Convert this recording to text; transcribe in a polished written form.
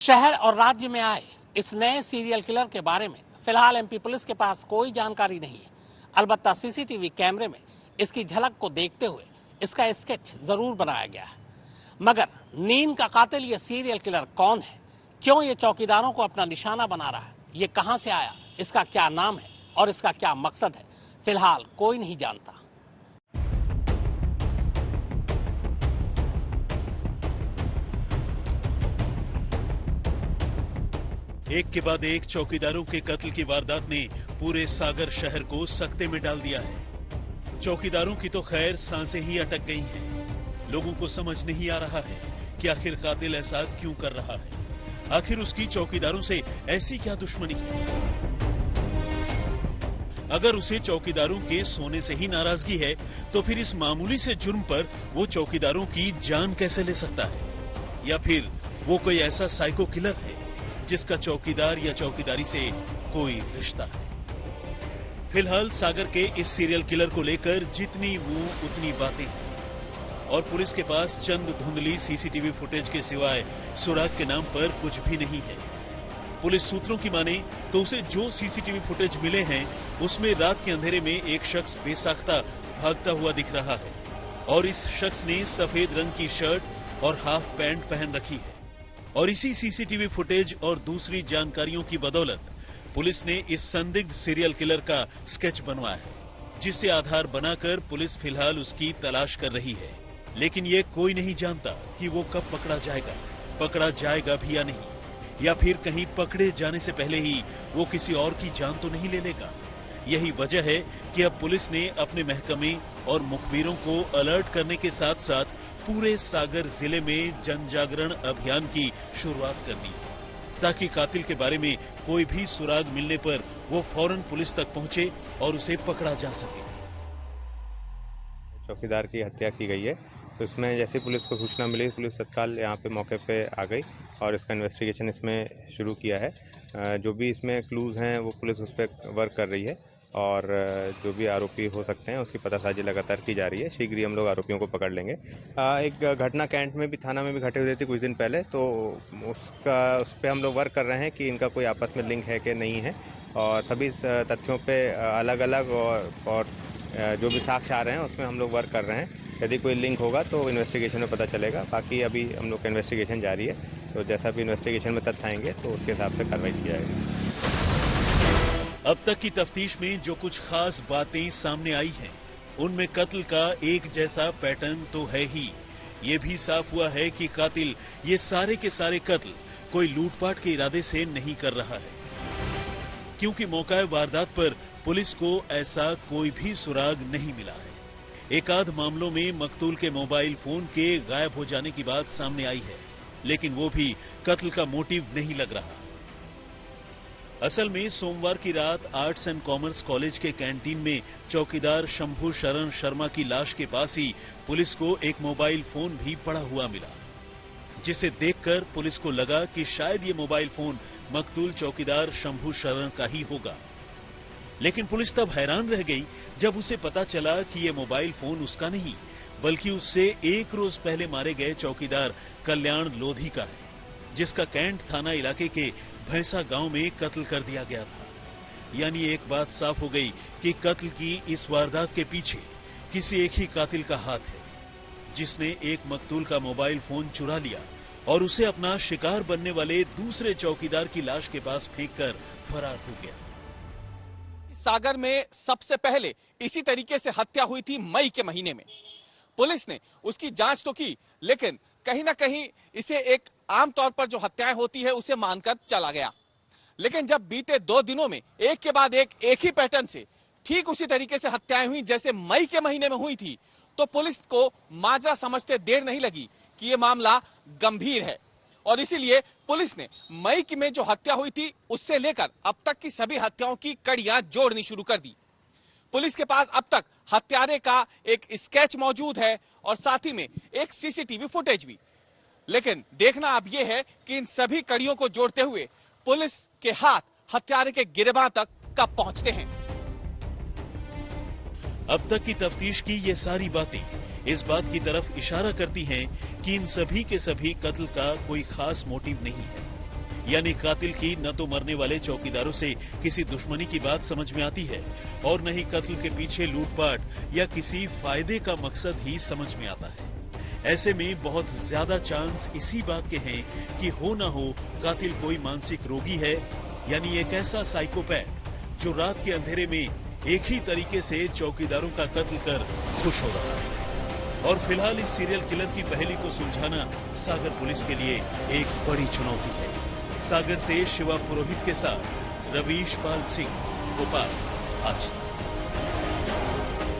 शहर और राज्य में आए इस नए सीरियल किलर के बारे में फिलहाल एमपी पुलिस के पास कोई जानकारी नहीं है। अलबत्ता सीसीटीवी कैमरे में इसकी झलक को देखते हुए इसका स्केच जरूर बनाया गया है। मगर नींद का कातिल ये सीरियल किलर कौन है, क्यों ये चौकीदारों को अपना निशाना बना रहा है, ये कहां से आया, इसका क्या नाम है और इसका क्या मकसद है, फिलहाल कोई नहीं जानता। एक के बाद एक चौकीदारों के कत्ल की वारदात ने पूरे सागर शहर को सकते में डाल दिया है। चौकीदारों की तो खैर सांसें ही अटक गई हैं। लोगों को समझ नहीं आ रहा है कि आखिर कातिल ऐसा क्यों कर रहा है। आखिर उसकी चौकीदारों से ऐसी क्या दुश्मनी है। अगर उसे चौकीदारों के सोने से ही नाराजगी है तो फिर इस मामूली से जुर्म पर वो चौकीदारों की जान कैसे ले सकता है। या फिर वो कोई ऐसा साइको किलर है जिसका चौकीदार या चौकीदारी से कोई रिश्ता है। फिलहाल सागर के इस सीरियल किलर को लेकर जितनी मुंह उतनी बातें हैं और पुलिस के पास चंद धुंधली सीसीटीवी फुटेज के सिवाय सुराग के नाम पर कुछ भी नहीं है। पुलिस सूत्रों की माने तो उसे जो सीसीटीवी फुटेज मिले हैं उसमें रात के अंधेरे में एक शख्स बेसाख्ता भागता हुआ दिख रहा है और इस शख्स ने सफेद रंग की शर्ट और हाफ पैंट पहन रखी है। और इसी सीसीटीवी फुटेज और दूसरी जानकारियों की बदौलत पुलिस ने इस संदिग्ध सीरियल किलर का स्केच बनवाया है, जिसे आधार बनाकर पुलिस फिलहाल उसकी तलाश कर रही है। लेकिन ये कोई नहीं जानता कि वो कब पकड़ा जाएगा भी या नहीं, या फिर कहीं पकड़े जाने से पहले ही वो किसी और की जान तो नहीं ले लेगा। यही वजह है कि अब पुलिस ने अपने महकमे और मुखबिरों को अलर्ट करने के साथ साथ पूरे सागर जिले में जन जागरण अभियान की शुरुआत कर दी है, ताकि कातिल के बारे में कोई भी सुराग मिलने पर वो फौरन पुलिस तक पहुंचे और उसे पकड़ा जा सके। चौकीदार की हत्या की गई है, तो इसमें जैसे पुलिस को सूचना मिली, पुलिस तत्काल यहाँ पे मौके पे आ गई और इसका इन्वेस्टिगेशन इसमें शुरू किया है। जो भी इसमें क्लूज हैं वो पुलिस उस पर वर्क कर रही है और जो भी आरोपी हो सकते हैं उसकी पतासाजी लगातार की जा रही है। शीघ्र ही हम लोग आरोपियों को पकड़ लेंगे। एक घटना कैंट में भी, थाना में भी घटी हुई थी कुछ दिन पहले, तो उस पर हम लोग वर्क कर रहे हैं कि इनका कोई आपस में लिंक है कि नहीं है, और सभी तथ्यों पे अलग अलग और जो भी साक्ष्य आ रहे हैं उसमें हम लोग वर्क कर रहे हैं। यदि कोई लिंक होगा तो इन्वेस्टिगेशन में पता चलेगा। बाकी अभी हम लोग का इन्वेस्टिगेशन जारी है, तो जैसा भी इन्वेस्टिगेशन में तथ्य आएंगे तो उसके हिसाब से कार्रवाई की जाएगी। अब तक की तफ्तीश में जो कुछ खास बातें सामने आई हैं, उनमें कत्ल का एक जैसा पैटर्न तो है ही। ये भी साफ हुआ है कि कातिल ये सारे के सारे कत्ल कोई लूटपाट के इरादे से नहीं कर रहा है, क्योंकि मौका वारदात पर पुलिस को ऐसा कोई भी सुराग नहीं मिला है। एकाध मामलों में मकतूल के मोबाइल फोन के गायब हो जाने की बात सामने आई है, लेकिन वो भी कत्ल का मोटिव नहीं लग रहा। असल में सोमवार की रात आर्ट्स एंड कॉमर्स कॉलेज के कैंटीन में चौकीदार शंभू शरण शर्मा की लाश के पास ही पुलिस को एक मोबाइल फोन भी पड़ा हुआ मिला, जिसे देखकर पुलिस को लगा कि शायद ये मोबाइल फोन मकतूल चौकीदार शंभू शरण का ही होगा। लेकिन पुलिस तब हैरान रह गई जब उसे पता चला कि ये मोबाइल फोन उसका नहीं, बल्कि उससे एक रोज पहले मारे गए चौकीदार कल्याण लोधी का है, जिसका कैंट थाना इलाके के भैंसा गांव में कत्ल कर दिया गया था। यानी एक बात साफ हो गई कि कत्ल की इस वारदात के पीछे किसी एक ही कातिल का हाथ है, जिसने एक मकतूल का मोबाइल फोन चुरा लिया और उसे अपना शिकार बनने वाले दूसरे चौकीदार की लाश के पास फेंककर फरार हो गया। सागर में सबसे पहले इसी तरीके से हत्या हुई थी मई के महीने में। पुलिस ने उसकी जांच तो की, लेकिन कहीं ना कहीं इसे एक आमतौर पर जो हत्याएं होती है उसे मानकर चला गया। लेकिन जब बीते 2 दिनों में एक के बाद एक ही पैटर्न से ठीक उसी तरीके से हत्याएं हुई जैसे मई के महीने में हुई थी, तो पुलिस को माजरा समझते देर नहीं लगी कि यह मामला गंभीर है, और इसीलिए पुलिस ने मई की में जो हत्या हुई थी उससे लेकर अब तक की सभी हत्याओं की कड़ियां जोड़नी शुरू कर दी। पुलिस के पास अब तक हत्यारे का एक स्केच मौजूद है और साथ ही में एक सीसीटीवी फुटेज भी। लेकिन देखना अब यह है कि इन सभी कड़ियों को जोड़ते हुए पुलिस के हाथ हत्यारे के गिरबान तक कब पहुंचते हैं। अब तक की तफ्तीश की ये सारी बातें इस बात की तरफ इशारा करती हैं कि इन सभी के सभी कत्ल का कोई खास मोटिव नहीं है। यानी कातिल की न तो मरने वाले चौकीदारों से किसी दुश्मनी की बात समझ में आती है और न ही कत्ल के पीछे लूटपाट या किसी फायदे का मकसद ही समझ में आता है। ऐसे में बहुत ज्यादा चांस इसी बात के हैं कि हो न हो कातिल कोई मानसिक रोगी है, यानी एक ऐसा साइकोपैथ जो रात के अंधेरे में एक ही तरीके से चौकीदारों का कत्ल कर खुश हो रहा है। और फिलहाल इस सीरियल किलर की पहेली को सुलझाना सागर पुलिस के लिए एक बड़ी चुनौती है। सागर से शिवा पुरोहित के साथ रवीश पाल सिंह, भोपाल, आज तक।